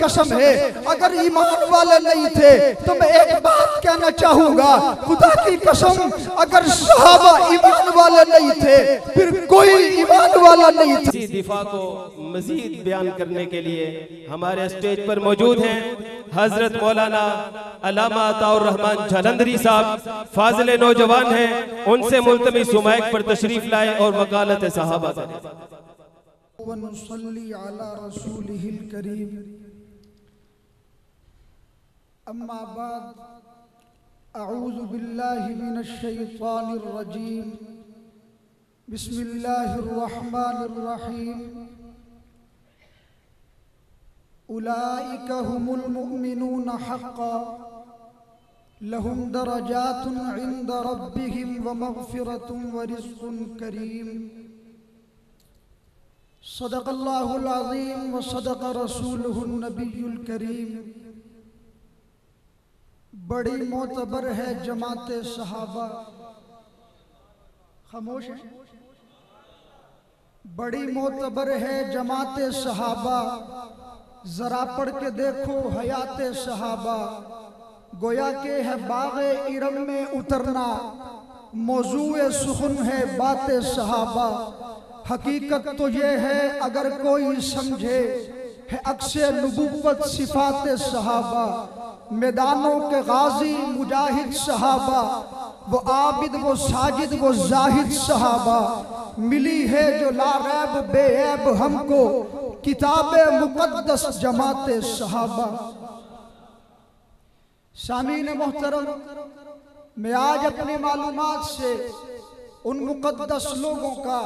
कसम है, अगर ईमान वाले नहीं थे तो मैं एक बात कहना चाहूंगा, खुदा की कसम, अगर सहाबा ईमान वाले नहीं थे फिर कोई ईमान वाला नहीं था। इसी दिफा को मजीद बयान करने के लिए हमारे स्टेज पर मौजूद हैं हजरत मौलाना अल्लामा अताउर रहमान जालंधरी साहब, फाजिल नौजवान हैं, उनसे मुल्तमी सुमाइक पर तशरीफ लाए और वकालत सहाबा करें। वनुसल्ली अला रसूलिहिल करीम, अम्मा बाद, अऊज़ु बिल्लाहि मिनश शैतानिर रजीम, बिस्मिल्लाहिर रहमानिर रहीम। उलाइका हुमुल मुमिनून हक़्क़ा, लहुम दरजातुन इंद रब्बिहिम व मग़फ़िरतुन व रिज़्क़ुन करीम। सदक़ल्लाहुल अज़ीम व सदक़ रसूलुहुन नबियुल करीम। बड़ी मोतबर है जमाते सहाबा, खामोश है, बड़ी मोतबर है जमाते सहाबा, जरा पढ़ के देखो हयाते सहाबा। गोया के है बाग़े इरम में उतरना, मौज़ूए सुख़ुन है बाते सहाबा। हकीकत तो ये है अगर कोई समझे, है अक्से नबुव्वत सिफ़ाते सहाबा। मैदानों के गाजी मुजाहिद सहाबा, वो आबिद वो साजिद वो जाहिद सहाबा। मिली है जो लारैब बेऐब हमको, किताबे मुक़द्दस जमाते सहाबा। सामीन मोहतरम, मैं आज अपनी मालूमात से उन मुक़द्दस लोगों का,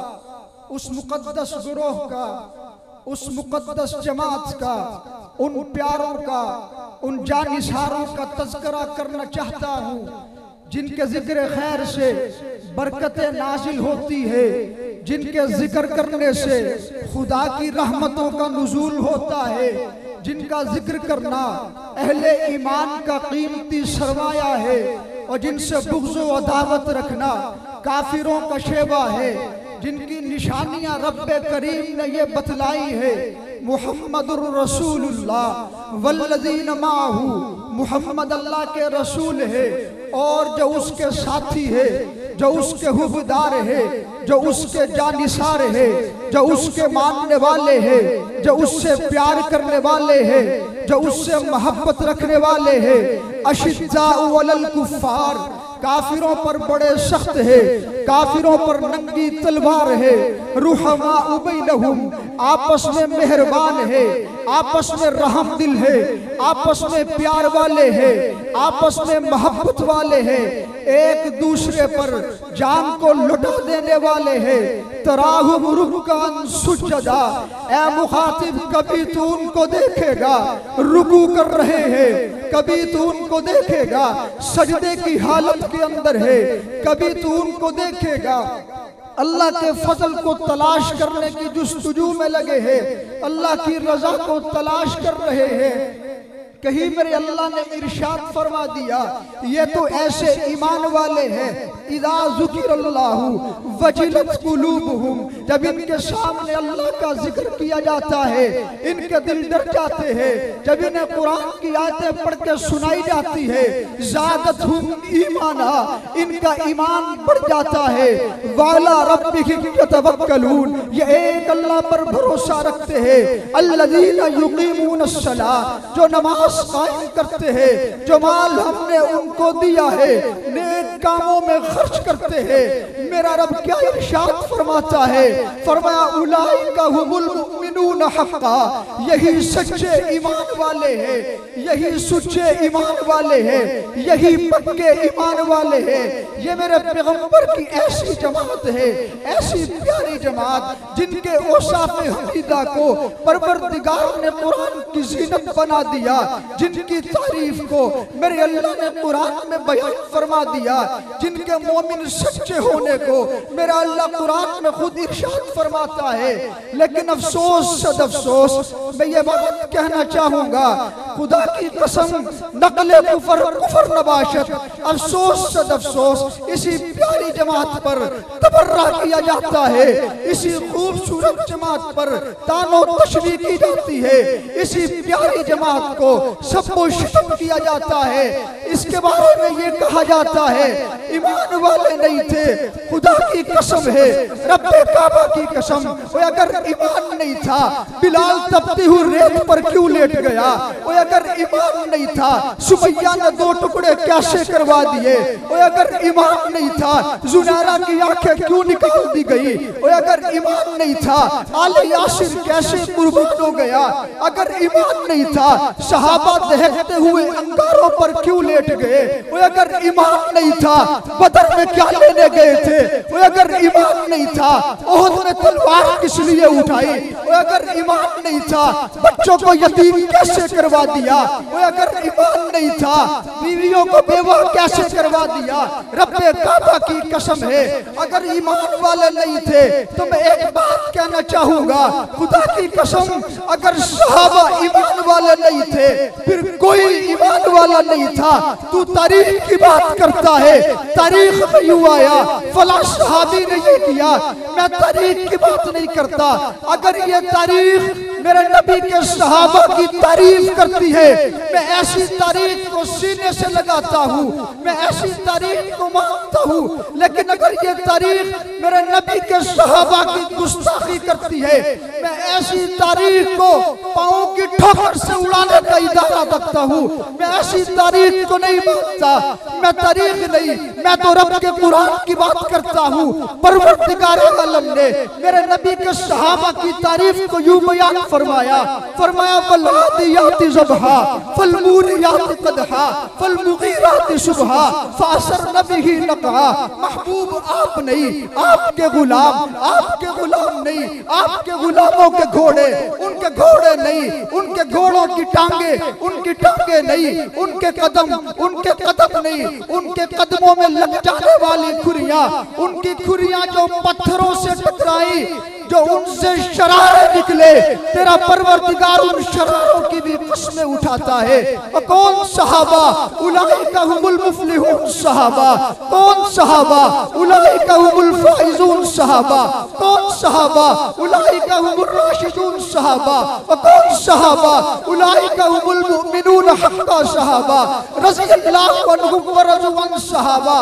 उस मुक़द्दस गुरोह का, उस मुक़द्दस जमात का, उन प्यारों का, उन जानिसारों का तज़किरा करना चाहता हूँ जिनके ज़िक्र खैर से बरकतें नाजिल होती है, जिनके ज़िक्र करने से खुदा की रहमतों का नुज़ूल होता है, जिनका जिक्र करना अहले ईमान का कीमती सरमाया है और जिनसे बुग़्ज़ व अदावत रखना काफिरों का शेवा है, जिनकी निशानियां रब्बे करीम ने ये बतलाई है। मुहम्मदुर रसूलुल्लाह वल्लज़ीन माहू, मुहम्मद अल्लाह के रसूल है और जो उसके साथी है, जो उसके हुबदार है, जो उसके जानिसार है, जो उसके मानने वाले हैं, जो उससे प्यार करने वाले हैं, जो उससे मोहब्बत रखने वाले हैं। अशिद्दाउ अलल कुफ़्फ़ार, काफिरों पर बड़े सख्त है, काफिरों पर नंगी तलवार है। रुहमाउ बैनहुम, आपस में मेहरबान है, आपस में रहम दिल है, आपस में प्यार वाले हैं, आपस में मोहब्बत वाले हैं, एक दूसरे पर जान को लुटा देने वाले हैं। तराहुम रुक्कान सुज्जदा, ऐ मुखातिब कभी तू उनको देखेगा रुकू कर रहे हैं, कभी तू उनको देखेगा सजदे की हालत के अंदर है, कभी तू उनको देखेगा अल्लाह के फजल को तलाश करने की जुस्तजू में लगे हैं, अल्लाह की रजा को तलाश कर रहे हैं। कहीं मेरे अल्लाह ने इरशाद फरमा दिया, ये तो ऐसे ईमान वाले हैं, इज़ा ज़ुकिरल्लाहु वजिलत कुलूबुहुम, जब इनके सामने अल्लाह का जिक्र किया जाता है इनके दिल डर जाते हैं। जब इन्हें कुरान की आयतें पढ़ के सुनाई जाती है, ज़ादतहुम ईमाना, इनका ईमान बढ़ जाता है। वाला रब्बिहिम यतवक्कलून, ये एक अल्लाह पर भरोसा रखते हैं। अल्लज़ीना युक़ीमूनस्सलाह, जो नमाज कायम करते हैं, जो माल हमने उनको दिया है नेक कामों में खर्च करते हैं। मेरा रब क्या इरशाद फरमाता है, फरमाया उलाइका हुमुल मुमिनून हक़्क़ा, यही सच्चे ईमान वाले हैं, यही सच्चे ईमान वाले हैं, यही पक्के ईमान वाले हैं। ये मेरे पैगंबर की ऐसी जमात है, ऐसी प्यारी जमात जिनके औसाफ़े हमीदा को परवरदिगार ने कुरान की ज़ीनत बना दिया। जिनकी तारीफ को मेरे अल्लाह ने कुरान में बयान फरमा दिया, जिनके मोमिन सच्चे होने को मेरा अल्लाह कुरान में खुद इरशाद फरमाता है। लेकिन अफसोस सद अफसोस, मैं ये बात कहना चाहूंगा, खुदा की कसम, नकले कुफर कुफर नबाशत, अफसोस सद अफसोस, इसी प्यारी जमात पर तबर्रा किया जाता है, इसी खूबसूरत जमात पर तानो तशरीह की जाती है, इसी प्यारी जमात को सबको शिकम किया जाता है। इसके बारे में ये कहा जाता है ईमान वाले नहीं थे। खुदा की कसम है, रब्बे काबा की कसम, वो अगर ईमान नहीं था बिलाल तपती हुई रेत पर क्यों लेट गया? वो अगर ईमान नहीं था सुमैया ने 2 टुकड़े कैसे करवा दिए? वो अगर ईमान नहीं था जुनैरा की आंखें क्यों निकाल दी गई? वो अगर ईमान नहीं था आले यासिर कैसे कुर्बान हो गया? अगर ईमान नहीं था सहाबा दहकते हुए अंगारों पर क्यों लेट गए? वो अगर ईमान नहीं था बदर में क्या लेने गए थे? वो अगर ईमान नहीं था ओहद में तलवार किस लिए उठाई? वो अगर ईमान नहीं था बच्चों को यतीम कैसे करवा दिया? वो अगर ईमान नहीं था बीवियों को बेवा कैसे करवा दिया? रब्बे काबा की कसम है, अगर ईमान वाले नहीं थे तो मैं एक बात कहना चाहूंगा, खुदा की कसम, अगर सहाबा ईमान वाले नहीं थे फिर कोई ईमान वाला नहीं था। तू तारीख की बात करता है, तारीख में यूं आया फला सहाबी ने ये किया, मैं तारीख की बात नहीं करता। अगर ये तारीख मेरे नबी के सहाबा की तारीफ करती है, मैं ऐसी तारीख को सीने से लगाता हूँ, मैं ऐसी तारीख को मानता हूँ। लेकिन अगर ये तारीख मेरे नबी के सहाबा की गुस्ताखी करती है, मैं ऐसी तारीख को पाँव की ठोकर से उड़ाने का इरादा रखता हूँ। मैं ऐसी तारीख को नहीं मानता। मैं तारीख नहीं, मैं तो रब के कुरान की बात करता हूँ। परवरदिगार आलम ने मेरे नबी के सहाबा की तारीफ को यूं बयान फरमाया, फरमाया वल्लादियाति ज़बहा फलमूरियाति क़दहा फलमुगीराति सुबहा फ़असरन बिही नक़आ। महबूब आप नहीं, आपके गुलाम नहीं, आपके गुलामों के घोड़े, उनके घोड़े नहीं, उनके घोड़ों की टांगे, उनकी टांगे नहीं, उनके कदम नहीं, उनके कदमों में लग जाने वाली खुरियां, उनकी खुरियां जो पत्थरों से टकराई, जो उनसे शरारे निकले, तेरा परवरदिगार उन शरारों की भी कस्में उठाता है। कौन सहाबा? उलाइका हुमुल मुफलिहून सहाबा। कौन सहाबा? उलाइका हुमुल फाइजून सहाबा। कौन सहाबा? उलाइका हुमुर राशिदून सहाबा। कौन सहाबा? उलाइका हुमुल मुमिनून हक्का सहाबा रज़ियल्लाहु अन्हुम व रज़ू अन सहाबा।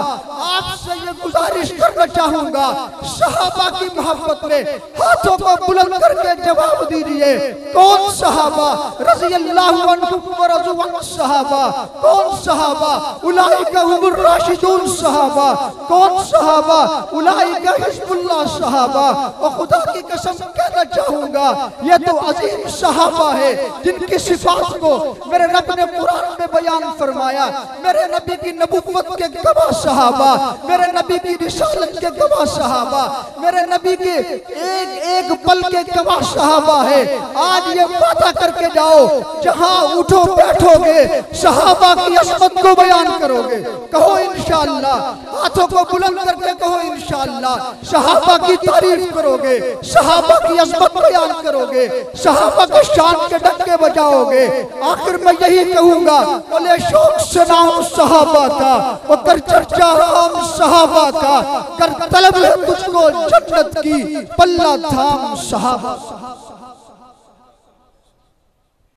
आपसे ये गुजारिश करना चाहूंगा, सहाबा की मोहब्बत में हाथों को बुलंद करके जवाब दीजिए। कौन सहाबा? रज़ियल्लाहु अन्हुम व रज़ू अन सहाबा। कौन सहाबा? उलाइका हुमुर राशिदून सहाबा। कौन सहाबा? उलाइका हिज़्बुल्लाह सहाबा। और खुदा की कसम कहना चाहूंगा, ये तो अजीम सहाबा है जिनकी सिफात को मेरे रब ने कुरान में बयान फरमाया। मेरे नबी की नबुव्वत के गवाह सहाबा, मेरे नबी की रिसालत के गवाह सहाबा, मेरे नबी के एक पल के गवाह सहाबा है। आज ये वादा करके जाओ, जहां उठो बैठोगे सहाबा की अज़मत को बयान करोगे। कहो इंशाअल्लाह, हाथों को बुलंद करके कहो इंशाअल्लाह। सहाबा की तारीफ करोगे, सहाबा की अज़मत बयान करोगे, सहाबा के शान के डंके बजाओगे। आखिर मैं यही कहूंगा, बोले शौक से नाम सहाबा का, वो कर चर्चा हम सहाबा का, कर तलब है तुझको जन्नत की, पल्ला थाम सहाबा।